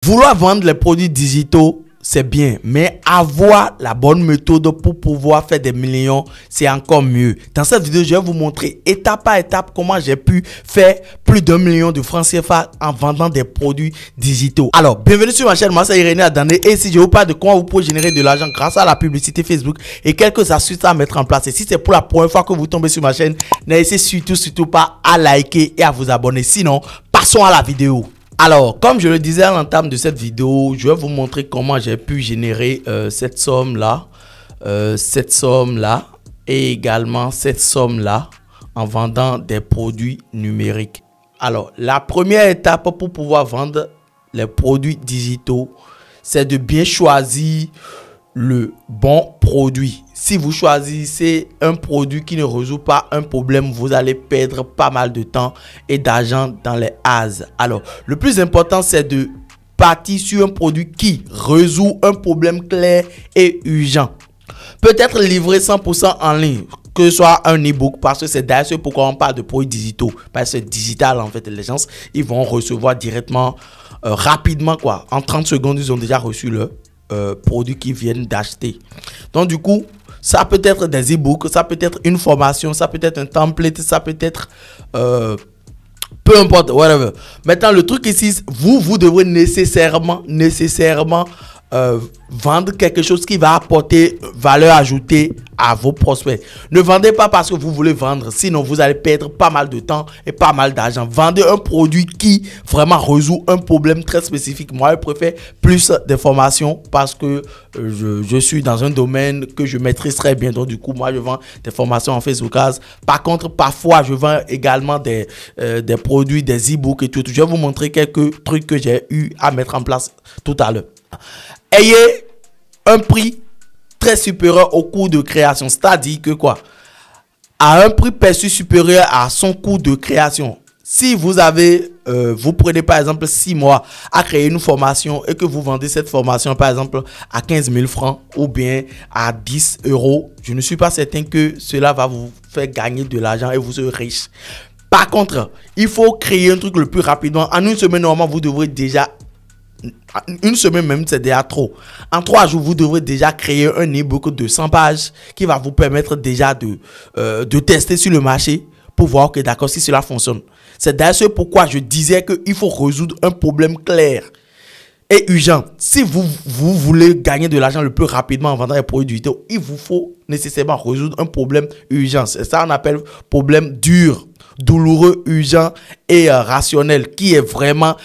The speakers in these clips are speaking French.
Vouloir vendre les produits digitaux, c'est bien, mais avoir la bonne méthode pour pouvoir faire des millions, c'est encore mieux. Dans cette vidéo, je vais vous montrer étape par étape comment j'ai pu faire plus d'1 million de francs CFA en vendant des produits digitaux. Alors, bienvenue sur ma chaîne, moi c'est Irénée Adandé et si je vous parle de comment vous pouvez générer de l'argent grâce à la publicité Facebook et quelques astuces à mettre en place. Et si c'est pour la première fois que vous tombez sur ma chaîne, n'hésitez surtout pas à liker et à vous abonner. Sinon, passons à la vidéo. Alors, comme je le disais à l'entame de cette vidéo, je vais vous montrer comment j'ai pu générer cette somme-là et également cette somme-là en vendant des produits numériques. Alors, la première étape pour pouvoir vendre les produits digitaux, c'est de bien choisir le bon produit. Si vous choisissez un produit qui ne résout pas un problème, vous allez perdre pas mal de temps et d'argent dans les has. Alors, le plus important, c'est de partir sur un produit qui résout un problème clair et urgent. Peut-être livré 100% en ligne, que ce soit un e-book, parce que c'est d'ailleurs pourquoi on parle de produits digitaux. Parce que c'est digital, en fait, les gens, ils vont recevoir directement, rapidement, quoi. En 30 secondes, ils ont déjà reçu le produit qu'ils viennent d'acheter. Donc, du coup, ça peut être des e-books, ça peut être une formation, ça peut être un template, ça peut être peu importe, whatever. Maintenant, le truc ici, vous devrez nécessairement vendre quelque chose qui va apporter valeur ajoutée à vos prospects. Ne vendez pas parce que vous voulez vendre, sinon vous allez perdre pas mal de temps et pas mal d'argent. Vendez un produit qui vraiment résout un problème très spécifique. Moi, je préfère plus d'informations parce que je suis dans un domaine que je maîtrise très bien. Donc, du coup, moi, je vends des formations en Facebook Ads. Par contre, parfois, je vends également des produits, des e-books et tout. Je vais vous montrer quelques trucs que j'ai eu à mettre en place tout à l'heure. Ayez un prix très supérieur au coût de création, c'est-à-dire que quoi, à un prix perçu supérieur à son coût de création. Si vous avez, vous prenez par exemple 6 mois à créer une formation et que vous vendez cette formation par exemple à 15 000 francs ou bien à 10 euros, je ne suis pas certain que cela va vous faire gagner de l'argent et vous serez riche. Par contre, il faut créer un truc le plus rapidement. En une semaine, normalement, vous devrez déjà... Une semaine même, c'est déjà trop. En 3 jours, vous devrez déjà créer un e-book de 100 pages qui va vous permettre déjà de tester sur le marché pour voir que d'accord, si cela fonctionne. C'est d'ailleurs pourquoi je disais qu'il faut résoudre un problème clair et urgent. Si vous voulez gagner de l'argent le plus rapidement en vendant des produits digitaux, il vous faut nécessairement résoudre un problème urgent. C'est ça qu'on appelle problème dur, douloureux, urgent et rationnel, qui est vraiment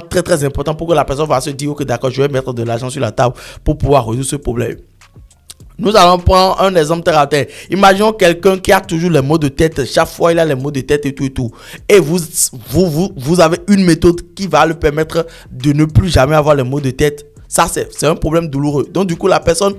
très important pour que la personne va se dire que d'accord, je vais mettre de l'argent sur la table pour pouvoir résoudre ce problème. Nous allons prendre un exemple terre à terre. Imaginons quelqu'un qui a toujours les maux de tête. Chaque fois, il a les maux de tête et tout. Et vous avez une méthode qui va lui permettre de ne plus jamais avoir les maux de tête. Ça, c'est un problème douloureux. Donc, du coup, la personne,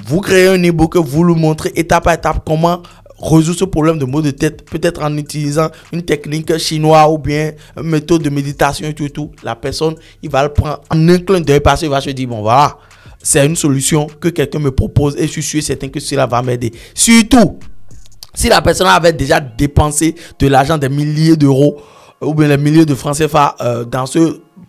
vous créez un e-book, vous lui montrez étape par étape comment résoudre ce problème de maux de tête, peut-être en utilisant une technique chinoise ou bien une méthode de méditation et tout. La personne, il va le prendre en un clin d'œil parce qu'il va se dire, bon, voilà. C'est une solution que quelqu'un me propose et je suis sûr et certain que cela va m'aider. Surtout, si la personne avait déjà dépensé de l'argent, des milliers d'euros ou bien des milliers de francs CFA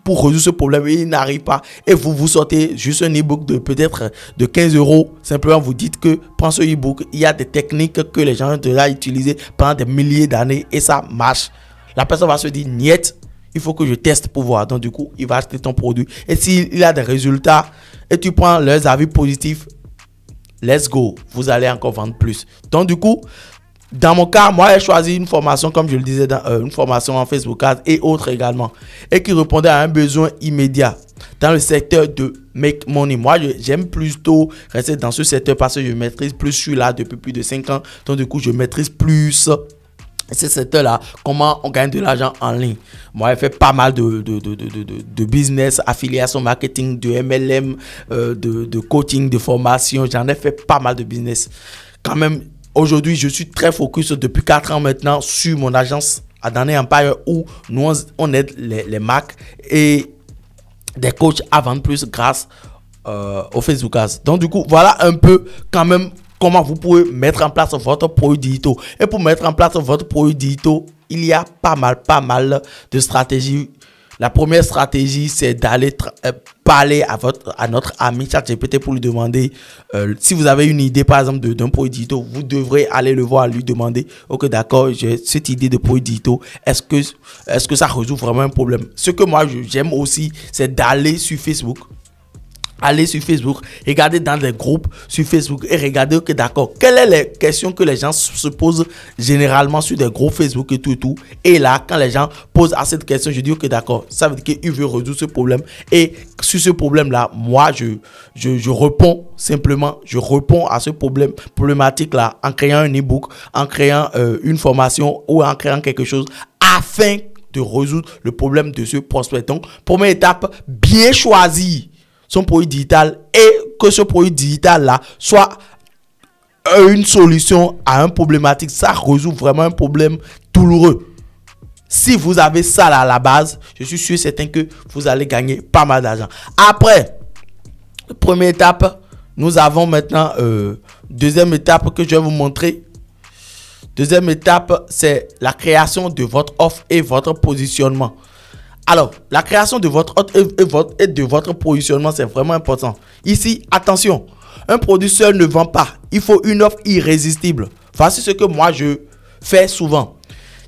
pour résoudre ce problème et il n'arrive pas. Et vous sortez juste un e-book de peut-être de 15 euros. Simplement, vous dites que prends ce e-book. Il y a des techniques que les gens ont déjà utilisées pendant des milliers d'années et ça marche. La personne va se dire, niet. Il faut que je teste pour voir. Donc, du coup, il va acheter ton produit. Et s'il a des résultats et tu prends leurs avis positifs, let's go. Vous allez encore vendre plus. Donc, du coup, dans mon cas, moi, j'ai choisi une formation, comme je le disais, une formation en Facebook Ads et autres également. Et qui répondait à un besoin immédiat dans le secteur de make money. Moi, j'aime plutôt rester dans ce secteur parce que je maîtrise plus. Je suis là depuis plus de 5 ans. Donc, du coup, je maîtrise plus ce secteur-là, comment on gagne de l'argent en ligne. Moi, j'ai fait pas mal de business, affiliation marketing, de MLM, de coaching, de formation. J'en ai fait pas mal de business. Quand même, aujourd'hui, je suis très focus depuis 4 ans maintenant sur mon agence Adandé Empire où nous, on aide les marques et des coachs à vendre plus grâce au Facebook Ads. Donc, du coup, voilà un peu quand même comment vous pouvez mettre en place votre produit digital. Et pour mettre en place votre produit digital, il y a pas mal de stratégies La première stratégie, c'est d'aller parler à notre ami ChatGPT pour lui demander si vous avez une idée, par exemple, d'un produit digital, vous devrez aller le voir, lui demander, ok, d'accord, j'ai cette idée de produit digital, est-ce que ça résout vraiment un problème? Ce que moi, j'aime aussi, c'est d'aller sur Facebook. Allez sur Facebook, regardez dans les groupes sur Facebook et regardez, ok, d'accord, quelles sont les questions que les gens se posent généralement sur des groupes Facebook et tout. Et là, quand les gens posent à cette question, je dis, ok, d'accord, ça veut dire qu'il veut résoudre ce problème. Et sur ce problème-là, moi, je réponds simplement, je réponds à ce problématique-là en créant un e-book, en créant une formation ou en créant quelque chose afin de résoudre le problème de ce prospect. Donc, première étape, bien choisir son produit digital et que ce produit digital là soit une solution à un problématique. Ça résout vraiment un problème douloureux. Si vous avez ça là à la base, je suis sûr certain que vous allez gagner pas mal d'argent. Après, première étape, nous avons maintenant deuxième étape que je vais vous montrer. Deuxième étape, c'est la création de votre offre et votre positionnement. Alors, la création de votre offre et de votre positionnement, c'est vraiment important. Ici, attention, un produit seul ne vend pas. Il faut une offre irrésistible. Voici ce que moi, je fais souvent.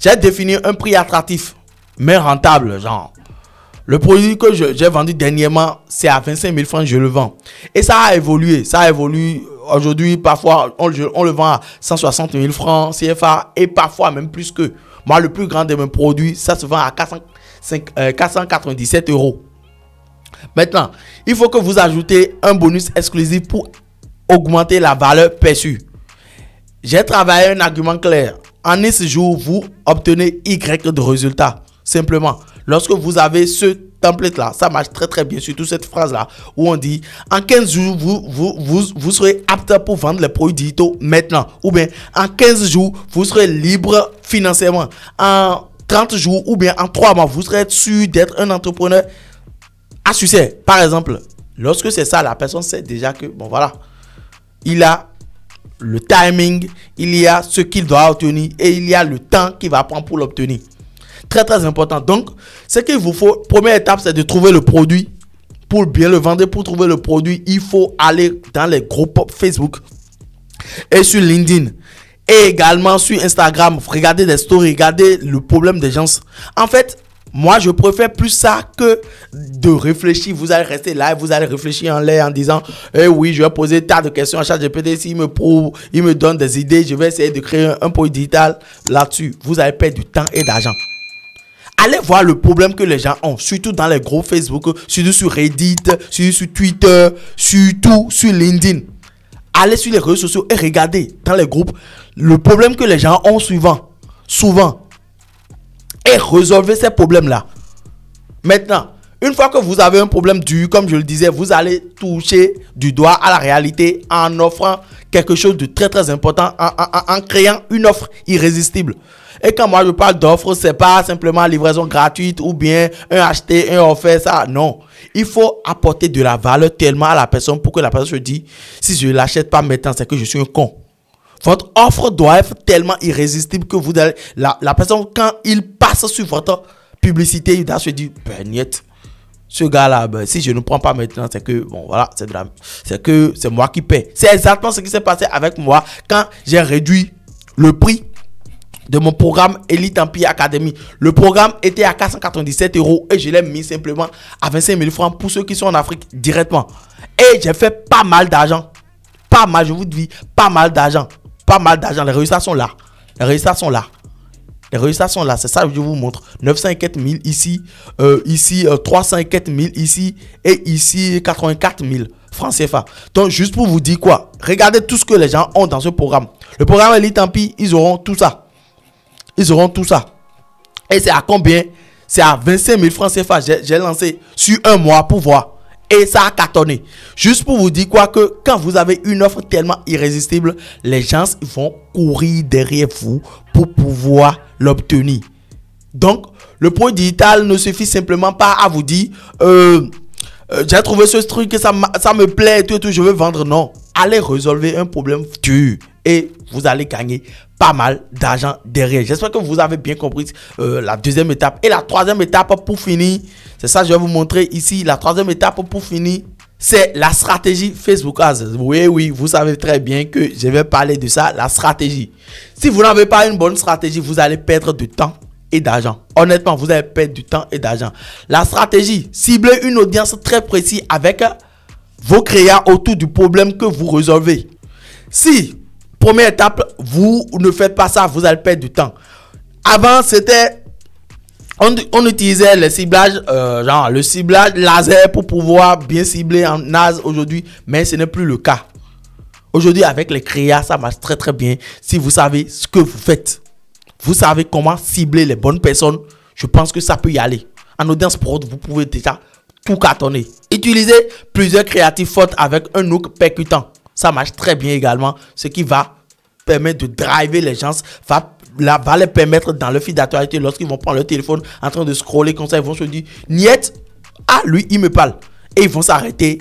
J'ai défini un prix attractif, mais rentable. Genre, le produit que j'ai vendu dernièrement, c'est à 25 000 francs, je le vends. Et ça a évolué. Ça a évolué. Aujourd'hui, parfois, on le vend à 160 000 francs CFA et parfois même plus que. Moi, le plus grand de mes produits, ça se vend à 497 euros. Maintenant, il faut que vous ajoutez un bonus exclusif pour augmenter la valeur perçue. J'ai travaillé un argument clair. En 10 jours, vous obtenez Y de résultat. Simplement, lorsque vous avez ce template-là, ça marche très très bien, surtout cette phrase-là, où on dit en 15 jours, vous serez apte pour vendre les produits digitaux maintenant. Ou bien en 15 jours, vous serez libre financièrement. En 30 jours ou bien en 3 mois, vous serez sûr d'être un entrepreneur à succès. Par exemple, lorsque c'est ça, la personne sait déjà que, bon voilà, il a le timing, il y a ce qu'il doit obtenir et il y a le temps qu'il va prendre pour l'obtenir. Très très important. Donc, ce qu'il vous faut, première étape, c'est de trouver le produit. Pour bien le vendre, pour trouver le produit, il faut aller dans les groupes Facebook et sur LinkedIn. Et également sur Instagram, regardez des stories, regardez le problème des gens. En fait, moi, je préfère plus ça que de réfléchir. Vous allez rester là et vous allez réfléchir en l'air en disant eh oui, je vais poser tas de questions à ChatGPT. S'il me prouve, il me donne des idées, je vais essayer de créer un produit digital là-dessus. Vous allez perdre du temps et d'argent. Allez voir le problème que les gens ont, surtout dans les groupes Facebook, surtout sur Reddit, surtout sur Twitter, surtout sur LinkedIn. Allez sur les réseaux sociaux et regardez dans les groupes le problème que les gens ont souvent. Et résolvez ces problèmes-là. Maintenant, une fois que vous avez un problème dur, comme je le disais, vous allez toucher du doigt à la réalité en offrant quelque chose de très très important, en créant une offre irrésistible. Et quand moi je parle d'offre, c'est pas simplement livraison gratuite ou bien un acheté, un offert, ça. Non. Il faut apporter de la valeur tellement à la personne pour que la personne se dise, si je ne l'achète pas maintenant, c'est que je suis un con. Votre offre doit être tellement irrésistible que vous allez, la personne, quand il passe sur votre publicité, il doit se dire, ben niet, ce gars-là, ben, si je ne prends pas maintenant, c'est que, bon, voilà, c'est moi qui paie. C'est exactement ce qui s'est passé avec moi quand j'ai réduit le prix de mon programme Elite Empire Academy. Le programme était à 497 euros et je l'ai mis simplement à 25 000 francs pour ceux qui sont en Afrique directement. Et j'ai fait pas mal d'argent. Pas mal, je vous dis, pas mal d'argent. Pas mal d'argent. Les résultats sont là. Les résultats sont là. Les résultats sont là. C'est ça que je vous montre. 904 000 ici. Ici, 304 000 ici. Et ici, 84 000 francs CFA. Donc, juste pour vous dire quoi. Regardez tout ce que les gens ont dans ce programme. Le programme Elite Empire, ils auront tout ça. Ils auront tout ça. Et c'est à combien? C'est à 25 000 francs CFA. J'ai lancé sur un mois pour voir. Et ça a cartonné. Juste pour vous dire quoi, que quand vous avez une offre tellement irrésistible, les gens vont courir derrière vous pour pouvoir l'obtenir. Donc, le produit digital ne suffit simplement pas à vous dire j'ai trouvé ce truc, ça me plaît, tout, je veux vendre. Non. Allez résolver un problème dur. et vous allez gagner pas mal d'argent derrière. J'espère que vous avez bien compris la deuxième étape. Et la troisième étape pour finir, c'est ça que je vais vous montrer ici. La troisième étape pour finir, c'est la stratégie Facebook Ads. Oui, vous savez très bien que je vais parler de ça, la stratégie. Si vous n'avez pas une bonne stratégie, vous allez perdre du temps et d'argent. Honnêtement, vous allez perdre du temps et d'argent. La stratégie, cibler une audience très précise avec vos créas autour du problème que vous résolvez. Si, première étape, vous ne faites pas ça, vous allez perdre du temps. Avant, c'était... On utilisait le ciblage, genre le ciblage laser pour pouvoir bien cibler en NAS aujourd'hui, mais ce n'est plus le cas. Aujourd'hui, avec les créas, ça marche très très bien. Si vous savez ce que vous faites, vous savez comment cibler les bonnes personnes, je pense que ça peut y aller. En audience prod, vous pouvez déjà tout cartonner. Utilisez plusieurs créatifs forts avec un hook percutant. Ça marche très bien également, ce qui va permettre de driver les gens, va les permettre dans le fil d'actualité, lorsqu'ils vont prendre le téléphone en train de scroller comme ça, ils vont se dire, niet, ah lui il me parle. Et ils vont s'arrêter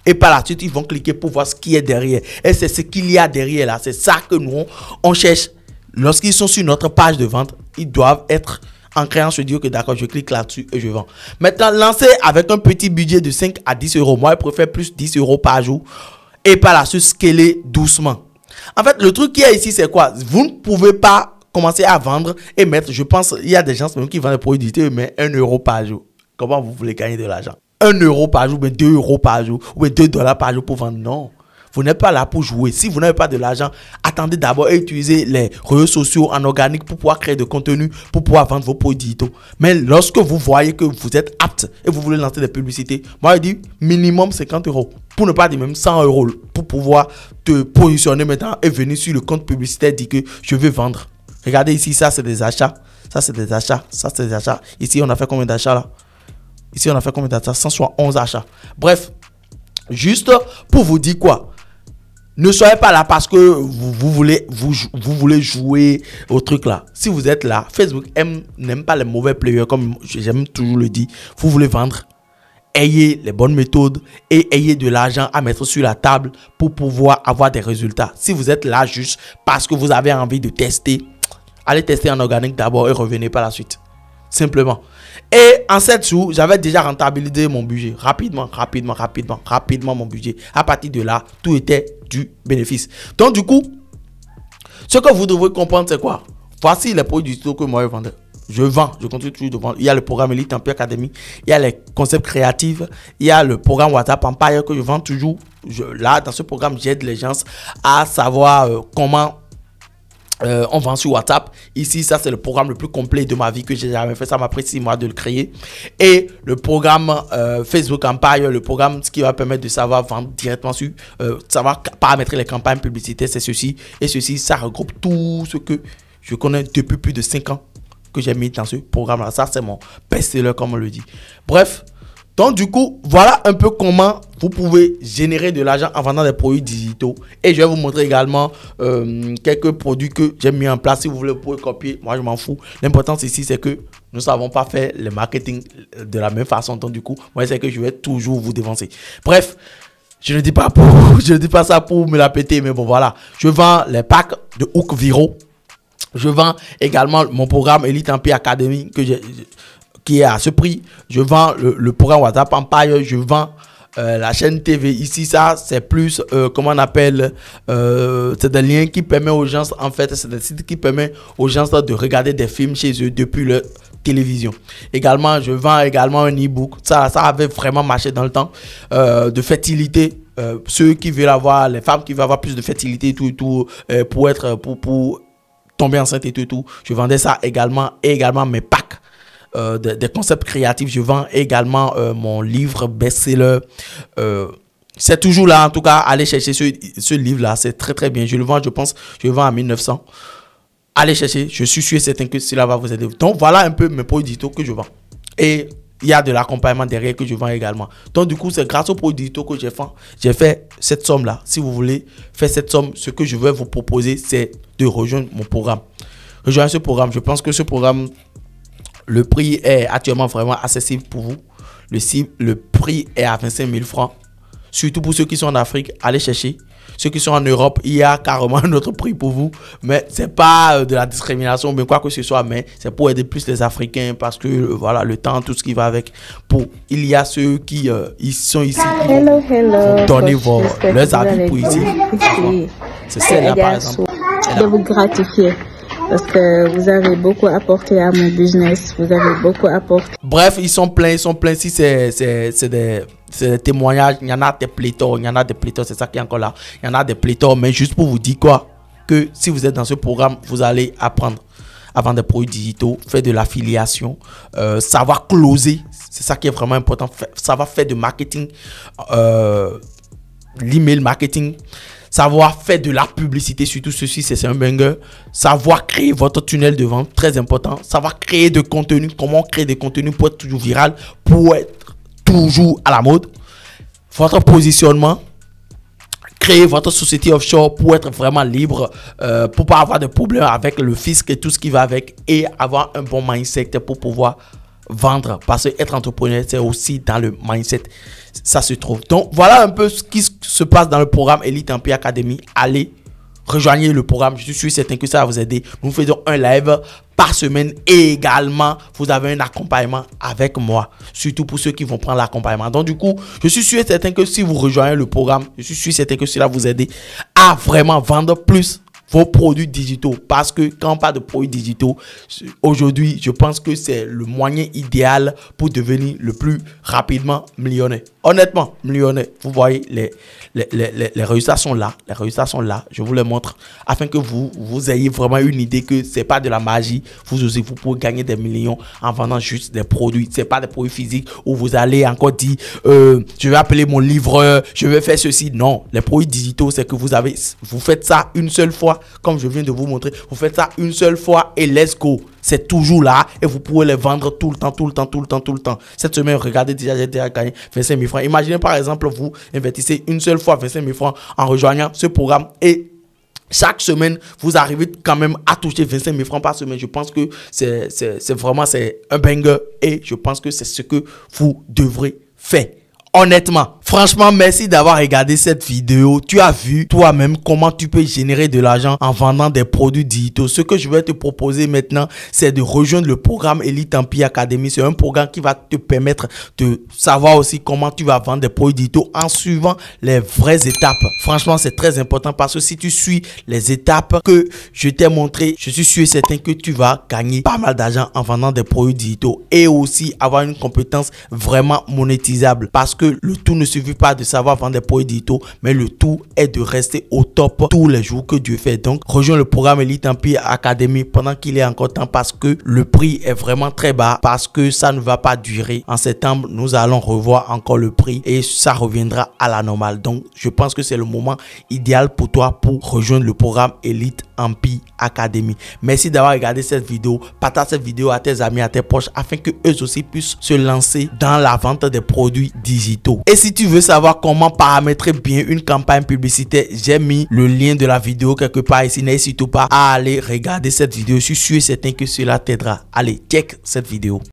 et par la suite ils vont cliquer pour voir ce qui est derrière. Et c'est ce qu'il y a derrière là, c'est ça que nous on cherche. Lorsqu'ils sont sur notre page de vente, ils doivent être en créant se dire que d'accord, je clique là-dessus et je vends. Maintenant, lancez avec un petit budget de 5 à 10 euros. Moi, je préfère plus 10 euros par jour et par la suite scaler doucement. En fait, le truc qui est ici, c'est quoi? Vous ne pouvez pas commencer à vendre et mettre, je pense, il y a des gens même qui vendent des produits digitaux, mais 1 euro par jour. Comment vous voulez gagner de l'argent? 1 euro par jour, mais 2 euros par jour, ou 2 dollars par jour pour vendre? Non. Vous n'êtes pas là pour jouer. Si vous n'avez pas de l'argent, attendez d'abord et utilisez les réseaux sociaux en organique pour pouvoir créer de contenu, pour pouvoir vendre vos produits digitaux. Mais lorsque vous voyez que vous êtes apte et vous voulez lancer des publicités, moi je dis minimum 50 euros. Pour ne pas dire même 100 euros pour pouvoir te positionner maintenant et venir sur le compte publicitaire, dire que je veux vendre. Regardez ici, ça c'est des achats. Ça c'est des achats. Ça c'est des achats. Ici on a fait combien d'achats là? Ici on a fait combien d'achats? 171 achats. Bref, juste pour vous dire quoi? Ne soyez pas là parce que vous voulez jouer au truc là. Si vous êtes là, Facebook n'aime pas les mauvais players comme j'aime toujours le dire. Vous voulez vendre, ayez les bonnes méthodes et ayez de l'argent à mettre sur la table pour pouvoir avoir des résultats. Si vous êtes là juste parce que vous avez envie de tester, allez tester en organique d'abord et revenez par la suite. Simplement. Et en 7 jours, j'avais déjà rentabilisé mon budget. Rapidement mon budget. À partir de là, tout était du bénéfice. Donc du coup, ce que vous devez comprendre, c'est quoi? Voici les produits digitaux que moi je vendais. Je vends, je continue toujours de vendre. Il y a le programme Elite Empire Academy, il y a les concepts créatifs, il y a le programme WhatsApp Empire que je vends toujours. Là, dans ce programme, j'aide les gens à savoir comment on vend sur WhatsApp. Ici, ça c'est le programme le plus complet de ma vie que j'ai jamais fait. Ça m'a pris 6 mois de le créer. Et le programme Facebook Empire, le programme qui va permettre de savoir vendre directement sur, savoir paramétrer les campagnes publicitaires, c'est ceci. Et ceci, ça regroupe tout ce que je connais depuis plus de 5 ans que j'ai mis dans ce programme-là. Ça, c'est mon best-seller, comme on le dit. Bref. Donc, du coup, voilà un peu comment vous pouvez générer de l'argent en vendant des produits digitaux. Et je vais vous montrer également quelques produits que j'ai mis en place. Si vous voulez, vous pouvez copier. Moi, je m'en fous. L'important ici, c'est que nous ne savons pas faire le marketing de la même façon. Donc, du coup, moi, c'est que je vais toujours vous dévancer. Bref, je ne dis pas ça pour me la péter. Mais bon, voilà. Je vends les packs de hook viraux. Je vends également mon programme Elite Empire Academy qui est à ce prix. Je vends le programme WhatsApp Empire. Je vends la chaîne TV. Ici, ça, c'est plus, comment on appelle, c'est des liens qui permettent aux gens, en fait, c'est des sites qui permettent aux gens de regarder des films chez eux depuis leur télévision. Également, je vends également un e-book. Ça avait vraiment marché dans le temps. De fertilité. Ceux qui veulent avoir, les femmes qui veulent avoir plus de fertilité et tout, pour tomber enceinte et tout. Je vendais ça également. Et également mes packs. Des concepts créatifs. Je vends également mon livre best-seller. C'est toujours là, en tout cas, allez chercher ce livre-là. C'est très, très bien. Je le vends, je pense, je le vends à 1900. Allez chercher. Je suis sûr et certain que cela va vous aider. Donc, voilà un peu mes produits digitaux que je vends. Et il y a de l'accompagnement derrière que je vends également. Donc, du coup, c'est grâce aux produits digitaux que j'ai fait cette somme-là. Si vous voulez faire cette somme, ce que je vais vous proposer, c'est de rejoindre mon programme. Rejoindre ce programme. Je pense que ce programme... Le prix est actuellement vraiment accessible pour vous. Le prix est à 25 000 francs. Surtout pour ceux qui sont en Afrique, allez chercher. Ceux qui sont en Europe, il y a carrément un autre prix pour vous. Mais c'est pas de la discrimination, mais quoi que ce soit. Mais c'est pour aider plus les Africains parce que voilà, le temps, tout ce qui va avec. Il y a ceux qui ils sont ici. Hello. Donnez leurs avis pour ici. C'est celle-là, par exemple. De vous gratifier. Parce que vous avez beaucoup apporté à mon business. Vous avez beaucoup apporté. Bref, ils sont pleins. Si c'est des témoignages, il y en a des pléthores. C'est ça qui est encore là. Il y en a des pléthores. Mais juste pour vous dire quoi, que si vous êtes dans ce programme, vous allez apprendre à vendre des produits digitaux, faire de l'affiliation, savoir closer. C'est ça qui est vraiment important. Savoir faire de marketing, l'email marketing. Savoir faire de la publicité, surtout ceci, c'est un banger. Savoir créer votre tunnel de vente, très important. Savoir créer de contenu, comment créer des contenus pour être toujours viral, pour être toujours à la mode. Votre positionnement. Créer votre société offshore pour être vraiment libre, pour pas avoir de problème avec le fisc et tout ce qui va avec. Et avoir un bon mindset pour pouvoir vendre. Parce que être entrepreneur, c'est aussi dans le mindset. Ça se trouve. Donc, voilà un peu ce qui se passe dans le programme Elite Empire Academy. Allez, rejoignez le programme. Je suis certain que ça va vous aider. Nous faisons un live par semaine. Et également, vous avez un accompagnement avec moi. Surtout pour ceux qui vont prendre l'accompagnement. Donc, du coup, je suis sûr et certain que si vous rejoignez le programme, je suis sûr et certain que cela va vous aider à vraiment vendre plus vos produits digitaux. Parce que quand on parle de produits digitaux, aujourd'hui, je pense que c'est le moyen idéal pour devenir le plus rapidement millionnaire. Honnêtement, millionnaire. Vous voyez, les résultats sont là. Les résultats sont là. Je vous les montre afin que vous ayez vraiment une idée que c'est pas de la magie. Vous aussi, vous pouvez gagner des millions en vendant juste des produits. C'est pas des produits physiques où vous allez encore dire, je vais appeler mon livreur, je vais faire ceci. Non, les produits digitaux, c'est que vous faites ça une seule fois. Comme je viens de vous montrer, vous faites ça une seule fois et let's go. C'est toujours là et vous pouvez les vendre tout le temps. Cette semaine, regardez, j'ai déjà gagné 25 000 francs. Imaginez par exemple, vous investissez une seule fois 25 000 francs en rejoignant ce programme et chaque semaine, vous arrivez quand même à toucher 25 000 francs par semaine. Je pense que c'est vraiment un banger et je pense que c'est ce que vous devrez faire. Honnêtement, franchement, merci d'avoir regardé cette vidéo. Tu as vu toi-même comment tu peux générer de l'argent en vendant des produits digitaux. Ce que je vais te proposer maintenant, c'est de rejoindre le programme Elite Empire Academy. C'est un programme qui va te permettre de savoir aussi comment tu vas vendre des produits digitaux en suivant les vraies étapes. Franchement, c'est très important parce que si tu suis les étapes que je t'ai montrées, je suis sûr et certain que tu vas gagner pas mal d'argent en vendant des produits digitaux et aussi avoir une compétence vraiment monétisable parce que le tout ne suffit pas de savoir vendre des produits digitaux, mais le tout est de rester au top tous les jours que Dieu fait. Donc, rejoins le programme Elite Empire Academy pendant qu'il est encore temps parce que le prix est vraiment très bas, parce que ça ne va pas durer. En septembre, nous allons revoir encore le prix et ça reviendra à la normale. Donc, je pense que c'est le moment idéal pour toi pour rejoindre le programme Elite Empire Academy. Merci d'avoir regardé cette vidéo. Partage cette vidéo à tes amis, à tes proches afin que eux aussi puissent se lancer dans la vente des produits digitaux. Et si tu veux savoir comment paramétrer bien une campagne publicitaire, j'ai mis le lien de la vidéo quelque part ici. N'hésite pas à aller regarder cette vidéo. Je suis sûr et certain que cela t'aidera. Allez, check cette vidéo.